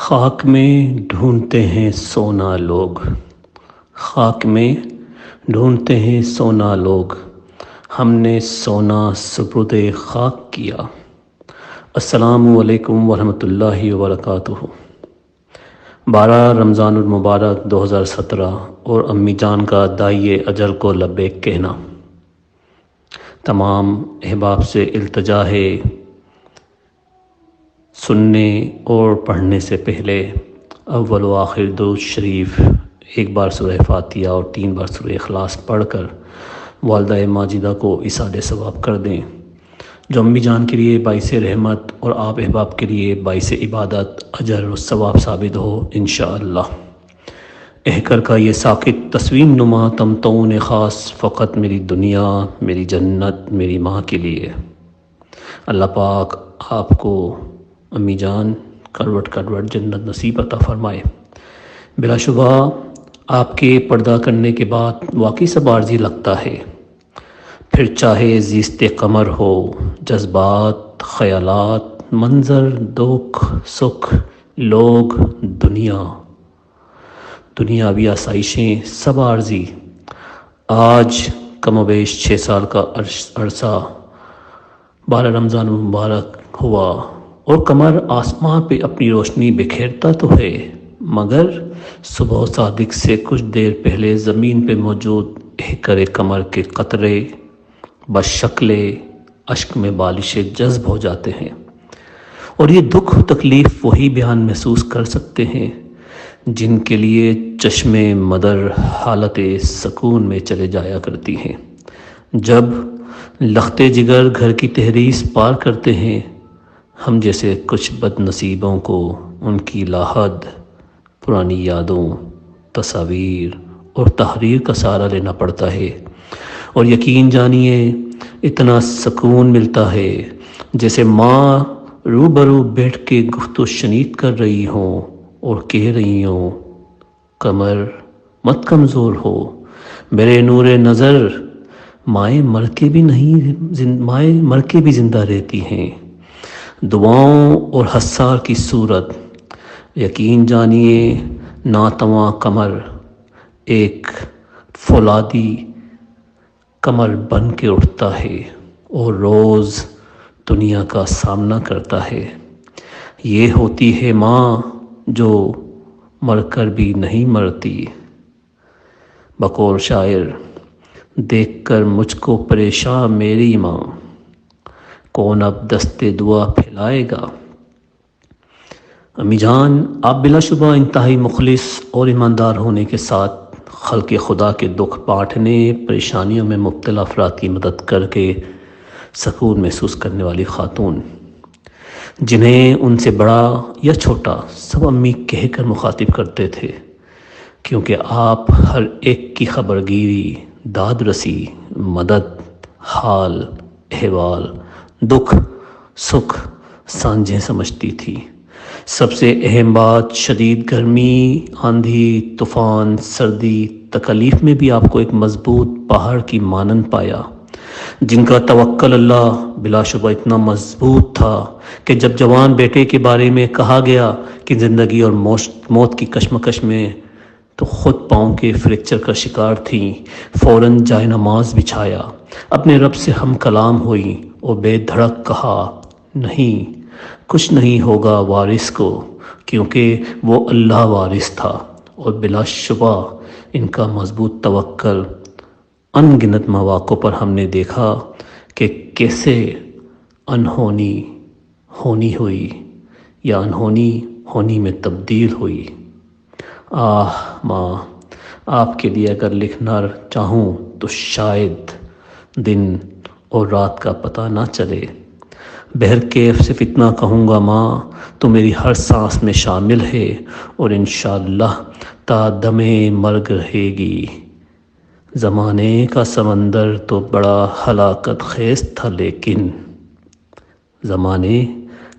خاک میں ڈھونڈتے ہیں سونا لوگ، خاک میں ڈھونڈتے ہیں سونا لوگ، ہم نے سونا سپرد خاک کیا۔ السلام علیکم ورحمۃ اللہ وبرکاتہ۔ 12 رمضان المبارک 2017 اور امی جان کا داعیِ اجل کو لبیک کہنا۔ تمام احباب سے التجا ہے، سننے اور پڑھنے سے پہلے اول و آخر درود شریف ایک بار سورہ فاتحہ اور 3 بار سورہ اخلاص پڑھ کر والدہ ماجدہ کو ایصال ثواب کر دیں، جو امی جان کے لیے باعث رحمت اور آپ احباب کے لیے باعث عبادت، اجر و ثواب ثابت ہو انشاءاللہ۔ احکر کا یہ ساکت تسویم نما تمتعون خاص، فقط میری دنیا، میری جنت، میری ماں کے لیے۔ اللہ پاک آپ کو امی جان کروٹ کروٹ جنت نصیب عطا فرمائے۔ بلا شبہ آپ کے پردہ کرنے کے بعد واقعی سب عارضی لگتا ہے، پھر چاہے زیست قمر ہو، جذبات، خیالات، منظر، دکھ، سکھ، لوگ، دنیاوی آسائشیں سب عارضی۔ آج کم و بیش 6 سال کا عرصہ 12 رمضان مبارک ہوا اور قمر آسمان پہ اپنی روشنی بکھیرتا تو ہے، مگر صبح صادق سے کچھ دیر پہلے زمین پہ موجود احکر قمر کے قطرے بشکل اشک میں بالش جذب ہو جاتے ہیں، اور یہ دکھ و تکلیف وہی بیان محسوس کر سکتے ہیں جن کے لیے چشم مدر حالت سکون میں چلے جایا کرتی ہیں۔ جب لخت جگر گھر کی تحریس پار کرتے ہیں، ہم جیسے کچھ بد نصیبوں کو ان کی لاحد پرانی یادوں، تصاویر اور تحریر کا سہارا لینا پڑتا ہے، اور یقین جانیے اتنا سکون ملتا ہے جیسے ماں روبرو بیٹھ کے گفت و شنید کر رہی ہوں اور کہہ رہی ہوں، قمر مت کمزور ہو میرے نور نظر، مائیں مر کے بھی زندہ رہتی ہیں۔ دعاؤں اور حسار کی صورت، یقین جانیے ناتواں قمر ایک فولادی قمر بن کے اٹھتا ہے اور روز دنیا کا سامنا کرتا ہے۔ یہ ہوتی ہے ماں جو مر کر بھی نہیں مرتی۔ بقول شاعر، دیکھ کر مجھ کو پریشان میری ماں، کون اب دست دعا پھیلائے گا۔ امی جان، آپ بلا شبہ انتہائی مخلص اور ایماندار ہونے کے ساتھ خلق خدا کے دکھ بانٹنے، پریشانیوں میں مبتلا افراد کی مدد کر کے سکون محسوس کرنے والی خاتون، جنہیں ان سے بڑا یا چھوٹا سب امی کہہ کر مخاطب کرتے تھے، کیونکہ آپ ہر ایک کی خبرگیری، داد رسی، مدد، حال احوال، دکھ سکھ سانجھیں سمجھتی تھی۔ سب سے اہم بات، شدید گرمی، آندھی، طوفان، سردی، تکلیف میں بھی آپ کو ایک مضبوط پہاڑ کی مانند پایا، جن کا توکل اللہ بلا شبہ اتنا مضبوط تھا کہ جب جوان بیٹے کے بارے میں کہا گیا کہ زندگی اور موت کی کشمکش میں تو خود پاؤں کے فریکچر کا شکار تھیں، فوراً جائے نماز بچھایا، اپنے رب سے ہم کلام ہوئی اور بے دھڑک کہا، نہیں کچھ نہیں ہوگا وارث کو، کیونکہ وہ اللہ وارث تھا۔ اور بلا شبہ ان کا مضبوط توکل ان گنت مواقع پر ہم نے دیکھا کہ کیسے انہونی ہونی ہوئی یا انہونی ہونی میں تبدیل ہوئی۔ ماں، آپ کے لیے اگر لکھنا چاہوں تو شاید دن اور رات کا پتہ نہ چلے۔ بہرکیف صرف اتنا کہوں گا، ماں تو میری ہر سانس میں شامل ہے اور انشاءاللہ تا دم مرگ رہے گی۔ زمانے کا سمندر تو بڑا ہلاکت خیز تھا، لیکن زمانے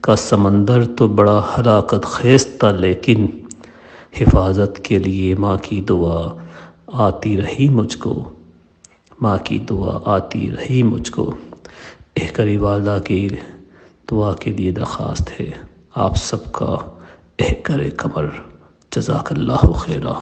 کا سمندر تو بڑا ہلاکت خیز تھا، لیکن حفاظت کے لیے ماں کی دعا آتی رہی مجھ کو، ماں کی دعا آتی رہی مجھ کو۔ احکری والدہ کی دعا کے لیے درخواست ہے آپ سب کا، احکر کمر جزاک اللہ خیرہ.